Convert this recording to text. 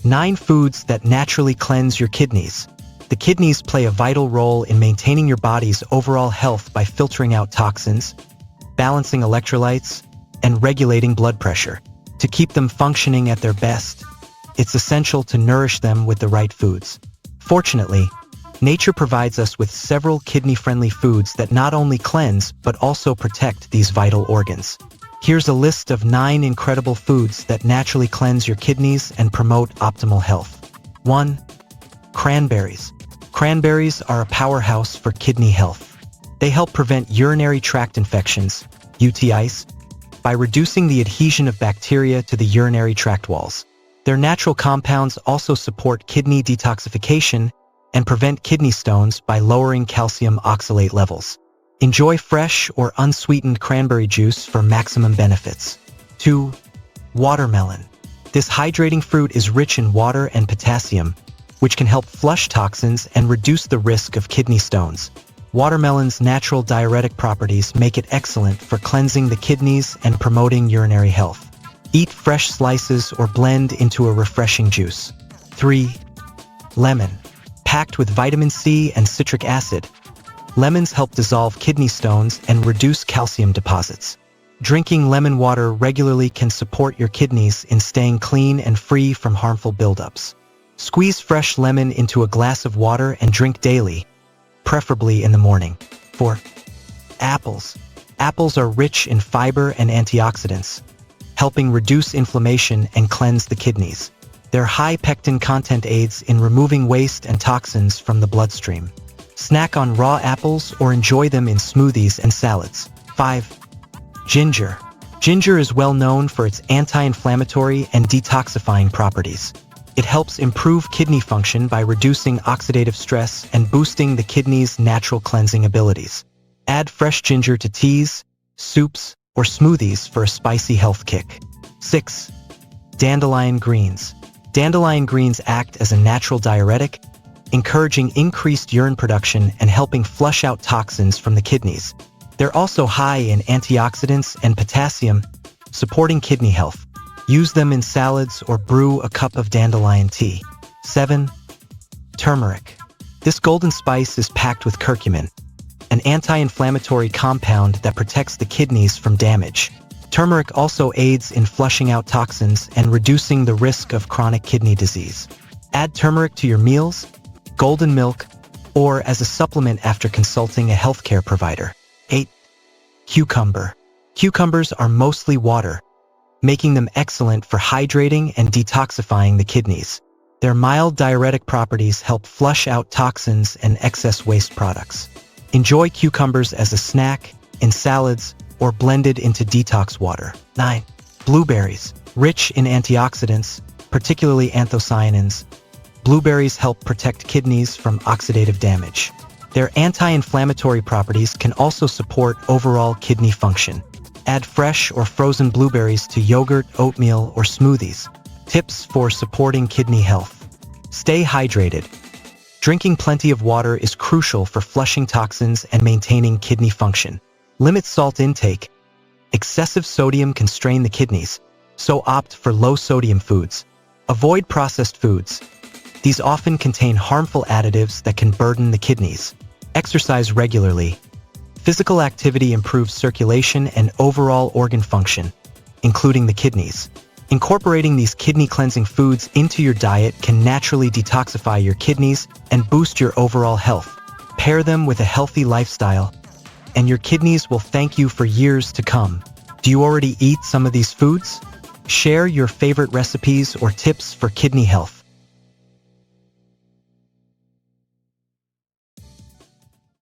9 foods that naturally cleanse your kidneys. The kidneys play a vital role in maintaining your body's overall health by filtering out toxins, balancing electrolytes, and regulating blood pressure. To keep them functioning at their best, it's essential to nourish them with the right foods. Fortunately, nature provides us with several kidney-friendly foods that not only cleanse but also protect these vital organs. Here's a list of 9 incredible foods that naturally cleanse your kidneys and promote optimal health. 1. Cranberries. Cranberries are a powerhouse for kidney health. They help prevent urinary tract infections, UTIs, by reducing the adhesion of bacteria to the urinary tract walls. Their natural compounds also support kidney detoxification and prevent kidney stones by lowering calcium oxalate levels. Enjoy fresh or unsweetened cranberry juice for maximum benefits. 2. Watermelon. This hydrating fruit is rich in water and potassium, which can help flush toxins and reduce the risk of kidney stones. Watermelon's natural diuretic properties make it excellent for cleansing the kidneys and promoting urinary health. Eat fresh slices or blend into a refreshing juice. 3. Lemon. Packed with vitamin C and citric acid, lemons help dissolve kidney stones and reduce calcium deposits. Drinking lemon water regularly can support your kidneys in staying clean and free from harmful buildups. Squeeze fresh lemon into a glass of water and drink daily, preferably in the morning. 4. Apples. Apples are rich in fiber and antioxidants, helping reduce inflammation and cleanse the kidneys. Their high pectin content aids in removing waste and toxins from the bloodstream. Snack on raw apples or enjoy them in smoothies and salads. 5. Ginger. Ginger is well known for its anti-inflammatory and detoxifying properties. It helps improve kidney function by reducing oxidative stress and boosting the kidney's natural cleansing abilities. Add fresh ginger to teas, soups, or smoothies for a spicy health kick. 6. Dandelion greens. Dandelion greens act as a natural diuretic, encouraging increased urine production and helping flush out toxins from the kidneys. They're also high in antioxidants and potassium, supporting kidney health. Use them in salads or brew a cup of dandelion tea. 7. Turmeric. This golden spice is packed with curcumin, an anti-inflammatory compound that protects the kidneys from damage. Turmeric also aids in flushing out toxins and reducing the risk of chronic kidney disease. Add turmeric to your meals, golden milk, or as a supplement after consulting a healthcare provider. 8. Cucumber. Cucumbers are mostly water, making them excellent for hydrating and detoxifying the kidneys. Their mild diuretic properties help flush out toxins and excess waste products. Enjoy cucumbers as a snack, in salads, or blended into detox water. 9. Blueberries. Rich in antioxidants, particularly anthocyanins, blueberries help protect kidneys from oxidative damage. Their anti-inflammatory properties can also support overall kidney function. Add fresh or frozen blueberries to yogurt, oatmeal, or smoothies. Tips for supporting kidney health. Stay hydrated. Drinking plenty of water is crucial for flushing toxins and maintaining kidney function. Limit salt intake. Excessive sodium can strain the kidneys, so opt for low-sodium foods. Avoid processed foods. These often contain harmful additives that can burden the kidneys. Exercise regularly. Physical activity improves circulation and overall organ function, including the kidneys. Incorporating these kidney-cleansing foods into your diet can naturally detoxify your kidneys and boost your overall health. Pair them with a healthy lifestyle, and your kidneys will thank you for years to come. Do you already eat some of these foods? Share your favorite recipes or tips for kidney health.